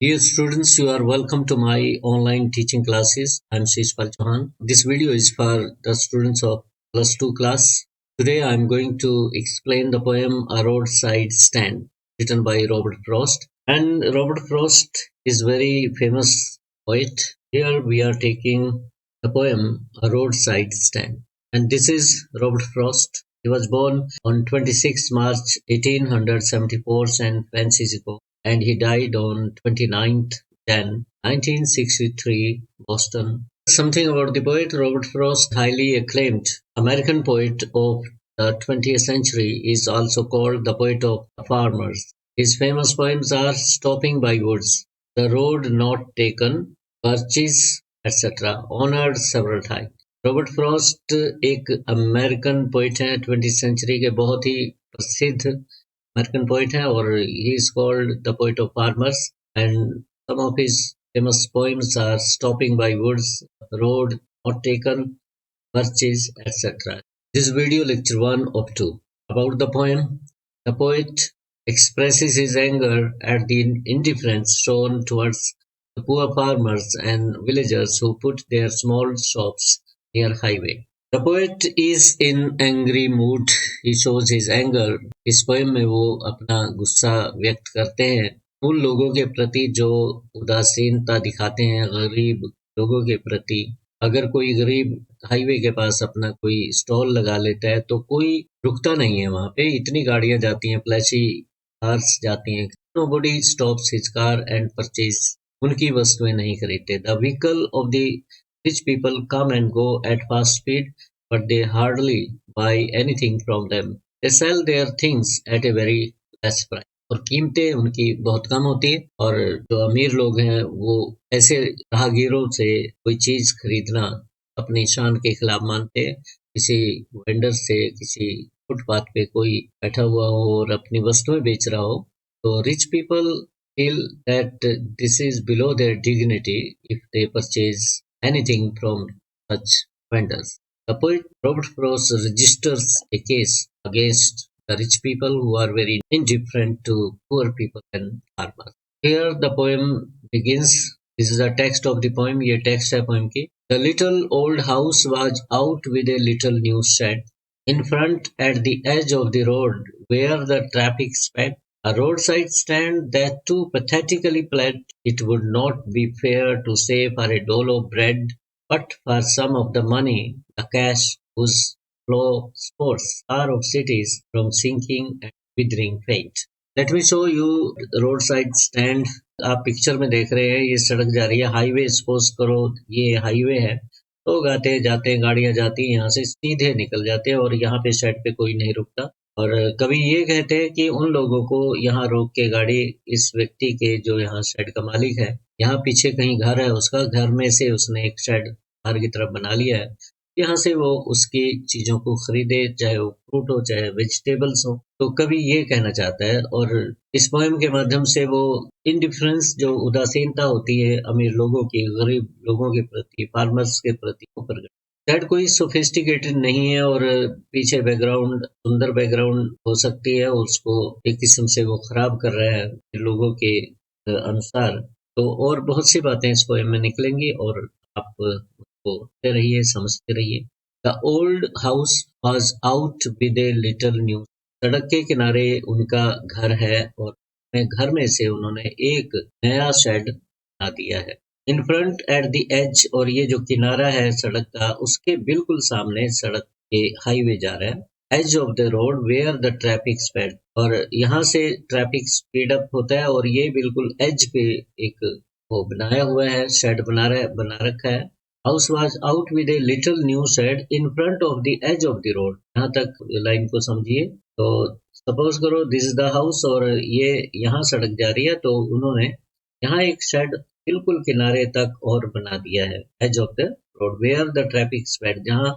Dear students, you are welcome to my online teaching classes. I'm Shishpal Chauhan. This video is for the students of plus 2 class. Today I'm going to explain the poem A Roadside Stand, written by Robert Frost. And Robert Frost is very famous poet. Here we are taking the poem A Roadside Stand. And this is Robert Frost. He was born on 26 March 1874 San Francisco, and he died on 29th Jan 1963, Boston. Something about the poet Robert Frost, highly acclaimed American poet of the 20th century, is also called the poet of the farmers. His famous poems are Stopping by Woods, The Road Not Taken, Birches, etc., honored several times. Robert Frost एक American poet हैं 20th century के, बहुत ही प्रसिद्ध American poet हैं, और he is called the poet of farmers and some of his famous poems are Stopping by Woods, Road Not Taken, Birches, etc. This video lecture 1 of 2. About the poem, the poet expresses his anger at the indifference shown towards the poor farmers and villagers who put their small shops near highway. The poet is in angry mood. He shows his anger. इस poem में वो अपना गुस्सा व्यक्त करते हैं उन लोगों के प्रति जो उदासीनता दिखाते हैं गरीब लोगों के प्रति। अगर कोई गरीब हाईवे के पास अपना कोई स्टॉल लगा लेता है तो कोई रुकता नहीं है वहां पे। इतनी गाड़ियां जाती हैं, फ्लैशी कार्स जाती हैं, nobody stops his car and purchase, उनकी वस्तुएं नहीं खरीदते। The vehicle of the rich people come and go at fast speed, but they hardly buy anything from them. They sell their things at a very less price. और कीमतें उनकी बहुत कम होती है, और जो अमीर लोग हैं वो ऐसे राहगीरों से कोई चीज खरीदना अपनी शान के खिलाफ मानते हैं। किसी वेंडर से, किसी फुटपाथ पे कोई बैठा हुआ हो और अपनी वस्तुएं बेच रहा हो, तो rich people feel that this is below their dignity if they purchase anything from such vendors. The poet Robert Frost registers a case against the rich people who are very indifferent to poor people and farmers. Here the poem begins. This is the text of the poem. ये text है poem की. The little old house was out with a little new shed in front at the edge of the road where the traffic sped. A roadside stand that too pathetically pled it would not be fair to say for a dole of bread, but for some of the money, the cash whose flow sports are of cities from sinking and withering fate. Let me show you roadside stand. आप picture में देख रहे हैं ये सड़क जा रही है, हाईवे सपोज करो ये हाईवे है, लोग आते जाते हैं, गाड़ियां जाती हैं, यहाँ से सीधे निकल जाते हैं और यहाँ पे साइड पे कोई नहीं रुकता। और कभी ये कहते हैं कि उन लोगों को यहाँ रोक के गाड़ी इस व्यक्ति के जो यहाँ शेड का मालिक है, यहाँ पीछे कहीं घर है उसका, घर में से उसने एक शेड बाहर की तरफ बना लिया है, यहाँ से वो उसकी चीजों को खरीदे, चाहे वो फ्रूट हो चाहे वेजिटेबल्स हो। तो कभी ये कहना चाहता है, और इस पोएम के माध्यम से वो इनडिफरेंस, जो उदासीनता होती है अमीर लोगों की गरीब लोगों के प्रति, फार्मर्स के प्रति, प्रकट। शायद कोई सोफिस्टिकेटेड नहीं है और पीछे बैकग्राउंड सुंदर बैकग्राउंड हो सकती है, उसको एक किस्म से वो खराब कर रहा है लोगों के अनुसार। तो और बहुत सी बातें इस पोएम में निकलेंगी और आप उसको पढ़ते रहिए, समझते रहिए। The old house was out with a little new, सड़क के किनारे उनका घर है और घर में से उन्होंने एक नया शेड बना दिया है। In front at the edge, और ये जो किनारा है सड़क का उसके बिल्कुल सामने सड़क के हाईवे जा रहा है। Edge of the road where the traffic speed, और यहाँ से ट्रैफिक स्पीड अप होता है, और ये बिल्कुल एज पे एक वो बनाया हुआ है, शेड बना रखा है। House was out with a little new shed in front of the edge of the road. यहाँ तक लाइन को समझिए। तो सपोज करो दिस इज द हाउस और ये यहाँ सड़क जा रही है, तो उन्होंने यहाँ एक शेड बिल्कुल किनारे तक और बना दिया है। Edge of the road where the traffic speed, जहाँ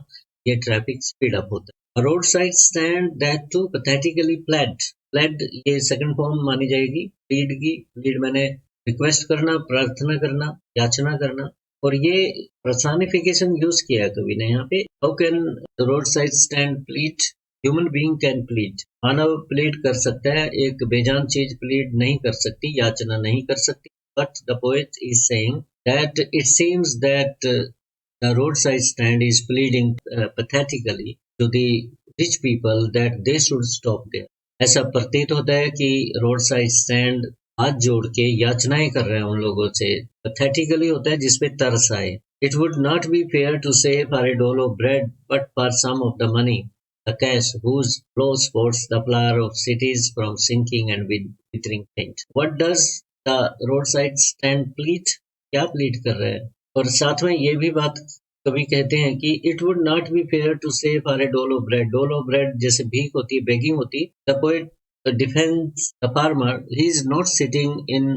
ये ट्रैफिक स्पीड अप होता है। Road side stand that too pathetically pled, pled ये सेकंड फॉर्म मानी जाएगी प्लीड की। प्लीड मैंने रिक्वेस्ट करना, प्रार्थना करना, याचना करना, और ये पर्सनिफिकेशन यूज किया है कवि ने यहाँ पे। How can road side stand plead, human being can plead, Manav plead कर सकता है, एक बेजान चीज प्लीड नहीं कर सकती, याचना नहीं कर सकती। but the poet is saying that it seems that the roadside stand is pleading pathetically to the rich people that they should stop there. ऐसा प्रतीत होता है कि रोड साइड स्टैंड हाथ जोड़ के याचनाएं कर रहे हैं उन लोगों से. पैथेटिकली होता है जिसपे तरस आए. It would not be fair to say for a dole of bread but for some of the money the cash whose flow sports the flower of cities from sinking and with withering paint. What does the roadside stand plead? क्या plead कर रहे हैं? और साथ में ये भी बात कवि कहते हैं कि it would not be fair to say for a dole of bread जैसे भीख होती है, बेगिंग होती. The poet defends the farmer. He is not sitting in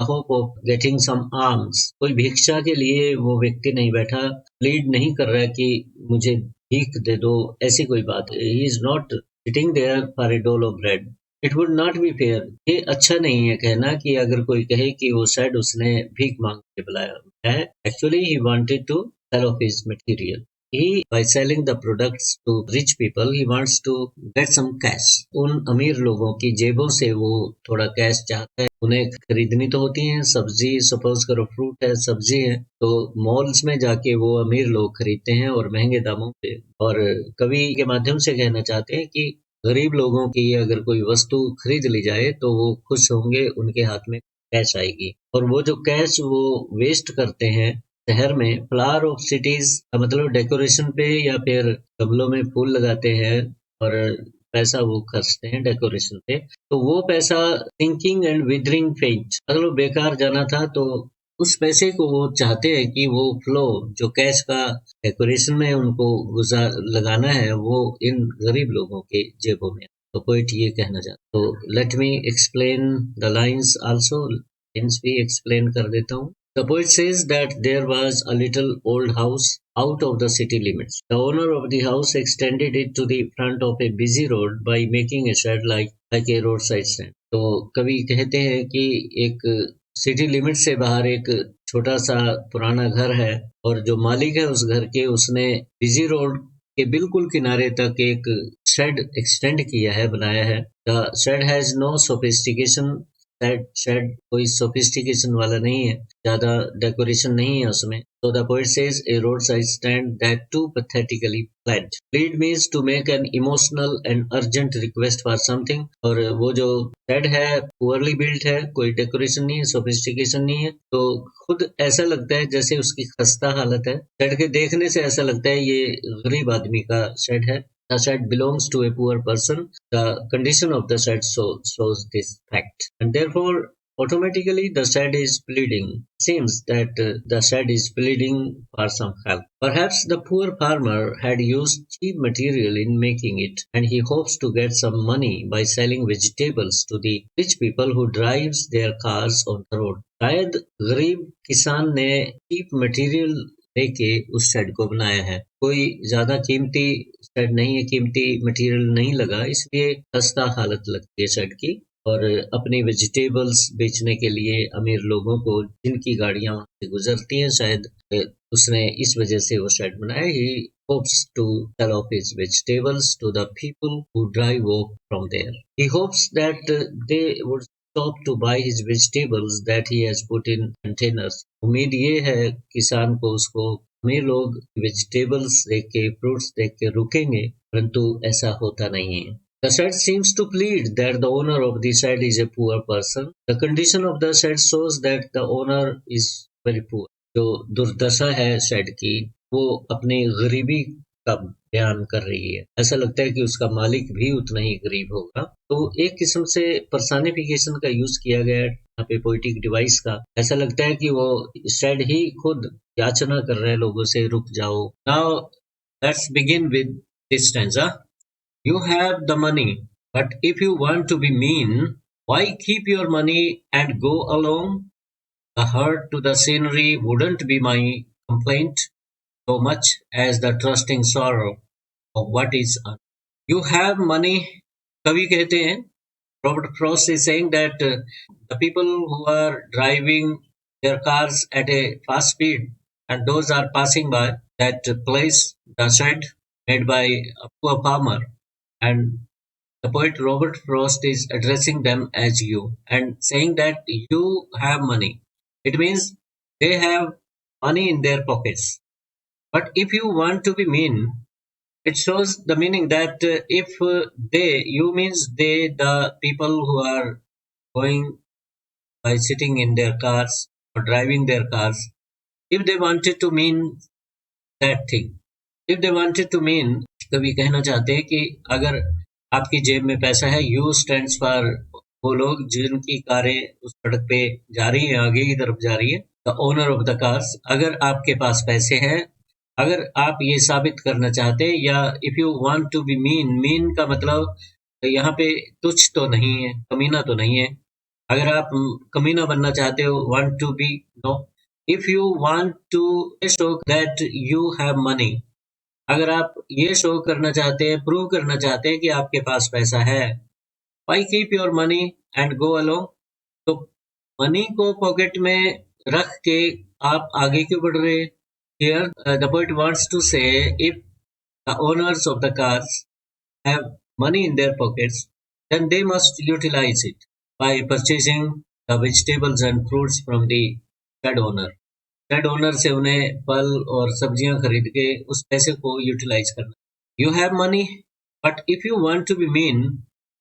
hope of getting some alms. कोई भिक्षा के लिए वो व्यक्ति नहीं बैठा, प्लीड नहीं कर रहा है कि मुझे भीख दे दो, ऐसी कोई बात. He is not sitting there for a dole of bread. It would not be fair. ये अच्छा नहीं है कहना कि अगर कोई कहे कि वो शायद उसने भीख मांग के बुलाया है. Actually he wanted to sell of his material. He, by selling the products to rich people, he wants to get some cash. उन अमीर लोगों की जेबों से वो थोड़ा कैश चाहता है. उन्हें खरीदनी तो होती है सब्जी, सपोज करो फ्रूट है, सब्जी है, तो मॉल्स में जाके वो अमीर लोग खरीदते हैं और महंगे दामों पे. और कवि के माध्यम से कहना चाहते हैं कि गरीब लोगों की अगर कोई वस्तु खरीद ली जाए तो वो खुश होंगे, उनके हाथ में कैश आएगी. और वो जो कैश वो वेस्ट करते हैं शहर में, फ्लावर ऑफ सिटीज का मतलब डेकोरेशन पे या फिर गमलों में फूल लगाते हैं और पैसा वो खर्चते हैं डेकोरेशन पे. तो वो पैसा थिंकिंग एंड विदरिंग फेंट, मतलब बेकार जाना था. तो उस पैसे को वो चाहते हैं कि वो फ्लो जो कैश का डेकोरेशन में उनको गुजार लगाना है वो इन गरीब लोगों के जेबों में. तो पोइट ये कहना चाहता. तो let me explain the lines also. Lines भी एक्सप्लेन कर देता हूँ. The poet says that there was a little old house out of the city limits. The owner of the house extended it to the front of a busy road by making a shed like a roadside stand. तो कवि कहते हैं कि एक city limit से बाहर एक छोटा सा पुराना घर है और जो मालिक है उस घर के, उसने बिजी रोड के बिल्कुल किनारे तक एक शेड एक्सटेंड किया है, बनाया है. The shed has no sophistication. Shed कोई सोफिस्टिकेशन वाला नहीं है, ज्यादा डेकोरेशन नहीं है उसमें. So the poet says a roadside stand that too pathetically planned. Plead means to make an emotional and urgent request for something. और वो जो शेड है पुअरली बिल्ट है, कोई डेकोरेशन नहीं है, सोफिस्टिकेशन नहीं है, तो खुद ऐसा लगता है जैसे उसकी खस्ता हालत है. शेड के देखने से ऐसा लगता है ये गरीब आदमी का शेड है. The shed belongs to a poor person. The condition of the shed shows this fact, and therefore automatically the shed is pleading. Seems that the shed is pleading for some help. Perhaps the poor farmer had used cheap material in making it, and he hopes to get some money by selling vegetables to the rich people who drives their cars on the road. शायद गरीब किसान ने cheap material लेके उस shade को बनाया है. कोई ज्यादा कीमती शेड नहीं है, कीमती मटेरियल नहीं लगा, इसलिए सस्ता हालत लगती है शेड की. और अपनी वेजिटेबल्स बेचने के लिए अमीर लोगों को जिनकी गाड़ियां वहां से गुजरती हैं, शायद उसने इस वजह से वो शेड बनाया. ही hopes to sell off his vegetables to the people who drive off from there. He hopes that they would stop to buy his vegetables that he has put in containers. उम्मीद ये है किसान को, उसको अमीर लोग vegetables देख के, फ्रूट्स देख के रुकेंगे, परंतु ऐसा होता नहीं है. The shed seems to plead that the owner of the shed is a poor person. The condition of the shed shows that the owner is very poor. जो दुर्दशा है शेड की वो अपनी गरीबी का बयान कर रही है. ऐसा लगता है कि उसका मालिक भी उतना ही गरीब होगा. तो एक किस्म से पर्सनिफिकेशन का यूज किया गया है यहाँ पे पोइटिक डिवाइस का. ऐसा लगता है कि वो शेड ही खुद याचना कर रहे हैं लोगों से, रुक जाओ. Now let's begin with this stanza. You have the money, but if you want to be mean, why keep your money and go alone? The hurt to the scenery wouldn't be my complaint so much as the trusting sorrow of what is earned. You have money, कवि कहते हैं. Robert Frost is saying that the people who are driving their cars at a fast speed and those are passing by that place, the shed made by a poor farmer, and the poet Robert Frost is addressing them as you and saying that you have money. It means they have money in their pockets. But if you want to be mean, it shows the meaning that if they, you means they, the people who are going by sitting in their cars or driving their cars, if they wanted to mean that thing, if they wanted to mean, कभी कहना चाहते हैं कि अगर आपकी जेब में पैसा है, यू स्टैंड्स फॉर वो लोग जिनकी कारें उस सड़क पे जा रही हैं, आगे की तरफ जा रही है, the owner of the cars. अगर आपके पास पैसे हैं, अगर आप ये साबित करना चाहते हैं, या if you want to be mean, mean का मतलब यहाँ पे तुच्छ तो नहीं है, कमीना तो नहीं है। अगर आप कमीना बनना चाहते हो, want to be, no. If you want to show that you have money, अगर आप ये शो करना चाहते हैं, प्रूव करना चाहते हैं कि आपके पास पैसा है, why keep your money and go along. तो मनी को पॉकेट में रख के आप आगे क्यों बढ़ रहे? Here the poet wants to say, if the owners of the cars have money in their pockets, then they must utilize it by purchasing the vegetables and fruits from the shed owner. Shed owner से उन्हें फल और सब्जियां खरीद के उस पैसे को यूटिलाइज करना। You have money, but if you want to be mean,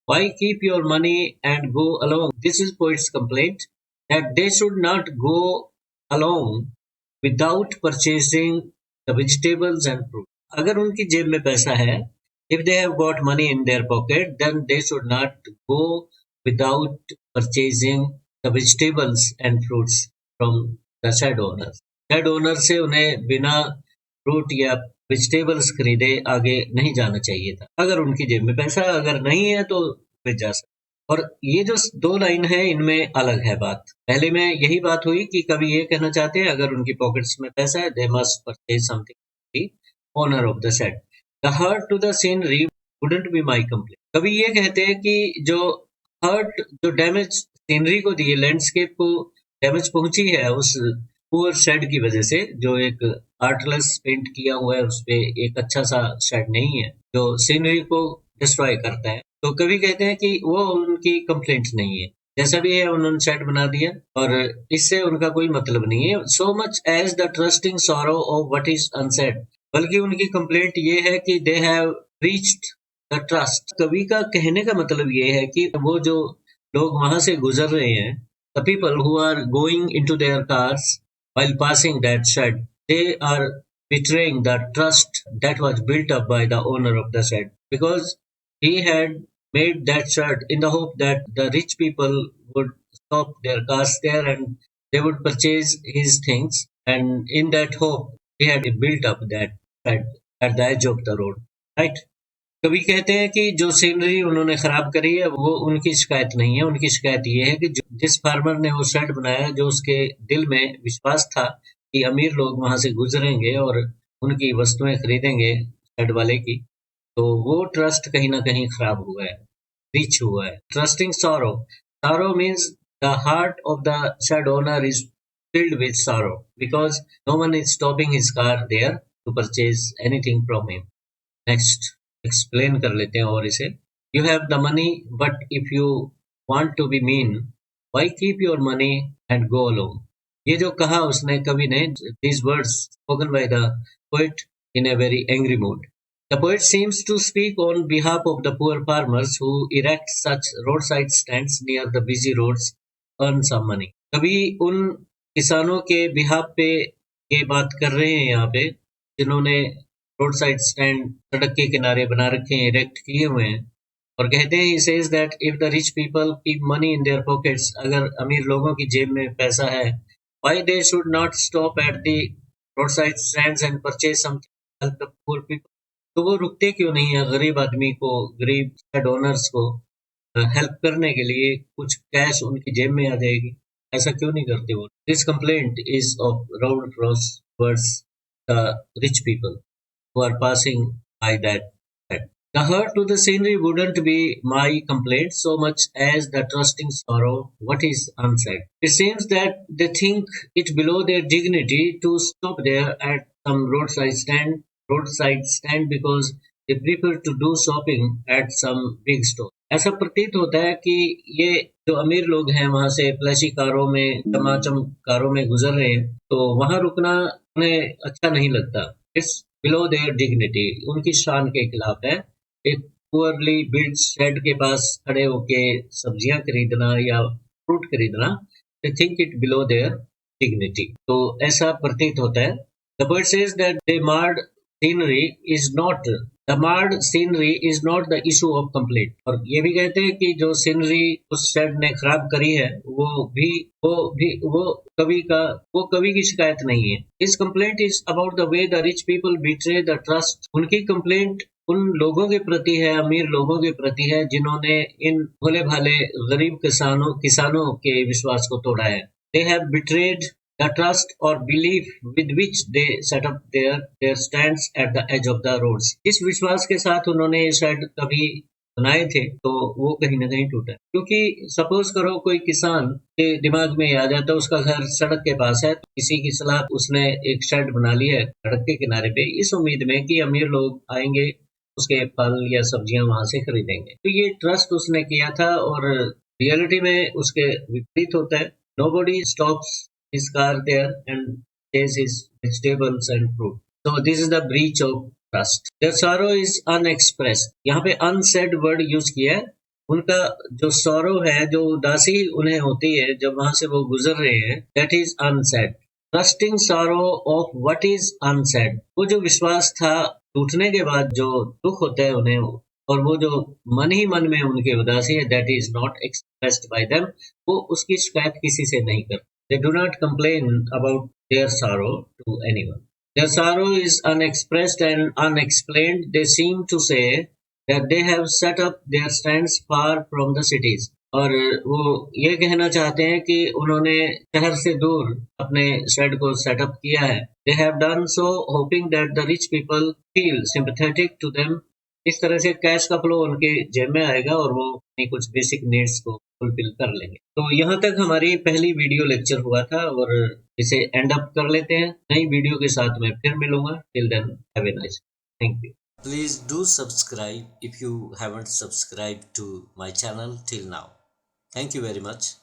why keep your money and go along? This is poet's complaint that they should not go along without purchasing the vegetables and fruit. अगर उनकी जेब में पैसा है, if they have got money in their pocket, then they should not go without purchasing the vegetables and fruits from the shed owner. Shed owner से उन्हें बिना fruit या वेजिटेबल्स खरीदे आगे नहीं जाना चाहिए था। अगर उनकी जेब में पैसा अगर नहीं है तो वे जा सकते। और ये जो दो लाइन है, इनमें अलग है बात। पहले में यही बात हुई कि कभी ये कहना चाहते हैं अगर उनकी पॉकेट्स में पैसा है, they must purchase something the owner of the shed. The hurt to the scenery wouldn't be my complaint. कभी ये कहते हैं कि जो हर्ट, जो डैमेज सीनरी को दी है, लैंडस्केप को डैमेज पहुंची है उस पुअर शेड की वजह से, जो एक आर्टलेस पेंट किया हुआ है, उस पे एक अच्छा सा शेड नहीं है जो सीनरी को डिस्ट्रॉय करता है। तो कभी कहते हैं कि वो उनकी कंप्लेंट नहीं है, जैसा भी है उन्होंने शेड बना दिया और इससे उनका कोई मतलब नहीं है। So much as the trusting sorrow of what is unsaid, बल्कि उनकी कंप्लेंट ये है कि they have reached the trust. कवि का कहने का मतलब ये है कि वो जो लोग वहां से गुजर रहे हैं, the people who are going into their cars while passing that shed, they are betraying the trust that was built up by the owner of the shed, because he had made that shed in the hope that the rich people would stop their cars there and they would purchase his things, and in that hope he had built up that shed at the edge of the road, right? कभी कहते हैं कि जो scenery उन्होंने खराब करी है वो उनकी शिकायत नहीं है, उनकी शिकायत ये है कि जिस फार्मर ने वो शेड बनाया, जो उसके दिल में विश्वास था कि अमीर लोग वहां से गुजरेंगे और उनकी वस्तुएं खरीदेंगे शेड वाले की, तो वो ट्रस्ट कहीं ना कहीं खराब हुआ है, ब्रीच हुआ है। Trusting sorrow, sorrow means the heart of the shed owner is filled with sorrow because no one is stopping his car there to purchase anything from him. Next explain कर लेते हैं और इसे। You have the money but if you want to be mean, why keep your money and go along. ये जो कहा उसने कवि ने, these words spoken by the poet in a very angry mood. The poet seems to speak on behalf of the poor farmers who erect such roadside stands near the busy roads, earn some money. कवि उन किसानों के behalf पे ये बात कर रहे हैं यहाँ पे, जिन्होंने रोड साइड स्टैंड सड़क के किनारे बना रखे हैं, इरेक्ट किए हुए हैं, और कहते हैं, he says that if the rich people keep money in their pockets, अगर अमीर लोगों की जेब में पैसा है, why they should not stop at the roadside stands and purchase something to help the poor people? तो वो रुकते क्यों नहीं है गरीब आदमी को, गरीब डोनर्स को हेल्प करने के लिए? कुछ कैश उनकी जेब में आ जाएगी, ऐसा क्यों नहीं करते वो? This complaint is of round cross words the rich people who are passing by that shed. The hurt to the scenery wouldn't be my complaint so much as the trusting sorrow what is unsaid. It seems that they think it below their dignity to stop there at some roadside stand because they prefer to do shopping at some big store. ऐसा प्रतीत होता है कि ये जो अमीर लोग हैं वहां से फ्लैशी कारों में चमाचम कारों में गुजर रहे हैं, तो वहां रुकना उन्हें अच्छा नहीं लगता. इट्स बिलो देयर डिग्निटी, उनकी शान के खिलाफ है. एक पुअरली बिल्ड शेड के पास खड़े होके सब्जियां खरीदना या फ्रूट खरीदना, they think it below their dignity. तो ऐसा प्रतीत होता है. The bird says that scenery is not the marred scenery is not the issue of complaint. और ये भी कहते हैं कि जो सीनरी उस शेड ने खराब करी है वो कवि की शिकायत नहीं है. His complaint is about the way the rich people betray the trust. उनकी कंप्लेंट उन लोगों के प्रति है, अमीर लोगों के प्रति है, जिन्होंने इन भोले भाले गरीब किसानों के विश्वास को तोड़ा है. They have betrayed the trust or belief with which they set up their stands at the edge of the roads. इस विश्वास के साथ उन्होंने ये शेड कभी बनाए थे, तो वो कहीं ना कहीं टूटा. क्योंकि सपोज करो कोई किसान के दिमाग में आ जाता है उसका घर सड़क के पास है, तो किसी की सलाह उसने एक शेड बना ली है सड़क के किनारे पे, इस उम्मीद में कि अमीर लोग आएंगे उसके फल या सब्जियां वहां से खरीदेंगे. तो ये ट्रस्ट उसने किया था और रियलिटी में उसके विपरीत होता है. Nobody stops his car there and says his vegetables and fruit. So this is the breach of trust. Their sorrow is unexpressed. यहाँ पे unsaid word use किया है. उनका जो sorrow है, जो उदासी उन्हें होती है जब वहां से वो गुजर रहे हैं, that is unsaid. Trusting sorrow of what is unsaid. वो जो विश्वास था टूटने के बाद जो दुख होता है उन्हें, और वो जो मन ही मन में उनकी उदासी है, that is not expressed by them. वो उसकी शिकायत किसी से नहीं करते. They do not complain about their sorrow to anyone. Their sorrow is unexpressed and unexplained. They seem to say that they have set up their stands far from the cities. और वो ये कहना चाहते हैं कि उन्होंने शहर से दूर अपने शेड को सेटअप किया है. They have done so hoping that the rich people feel sympathetic to them. इस तरह से कैश का फ्लो उनके जेब में आएगा और वो अपनी कुछ बेसिक नीड्स को फुलफिल कर लेंगे. तो यहाँ तक हमारी पहली वीडियो लेक्चर हुआ था और इसे एंड अप कर लेते हैं. नई वीडियो के साथ मैं फिर मिलूंगा. Till then have a nice. Thank you. Please do subscribe if you haven't subscribed to my channel till now. Thank you very much.